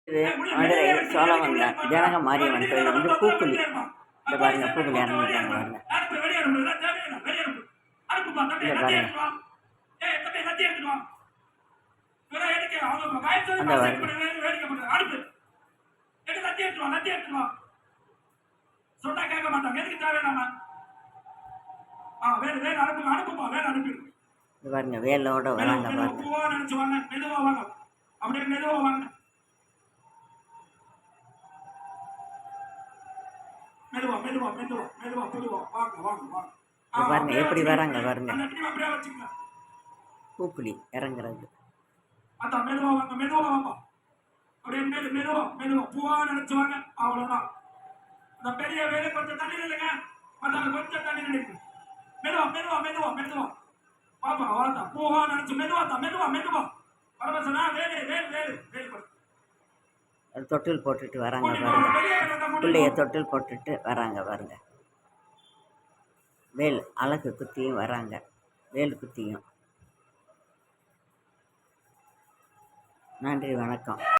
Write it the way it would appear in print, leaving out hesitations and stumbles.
இது மதுரை சோழவந்தான் ஜனக மாரியம்மன் கோயில் வந்து பூக்குழி. இந்த பாருங்க, பூக்குழி இறங்கிட்டாங்க பாருங்க. இந்த பாருங்க, அந்த பாருங்க. சொன்னா கேட்க மாட்டாங்க. எதுக்கு தேவையில்லாம இது பாருங்க, வேலோட வராங்க பாருங்க. நினைச்சுவாங்க, மெதுவா வாங்க, அப்படியே மெதுவா வாங்க, மெதுவா மெதுவா மெதுவா மெதுவா மெதுவா வாங்க வாங்க வாங்க. பாருங்க எப்படி வராங்க பாருங்க. பூக்குழி இறங்குறது. அதான் மெதுவா வாங்க, மெதுவா வாங்க, அப்படியே மெதுவா மெதுவா பூவா நினைச்சுவாங்க. அவ்வளவுதான். அந்த பெரிய வேலை கொஞ்சம் தண்ணி இல்லைங்க, அதான் கொஞ்சம் தண்ணி நினைக்கு. மெதுவா மெதுவா மெதுவா மெதுவா பாப்பா அவ்வளவுதான். பூவா நினைச்சு மெதுவா தான், மெதுவா மெதுவா பரமசனா வேலை வேலை வேலை வேலை. தொட்டில் போட்டுட்டு வராங்க பாருங்க. பிள்ளைய தொட்டில் போட்டுட்டு வராங்க பாருங்க. வேல் அழகு குத்தியும் வராங்க, வேல் குத்தியும். நன்றி, வணக்கம்.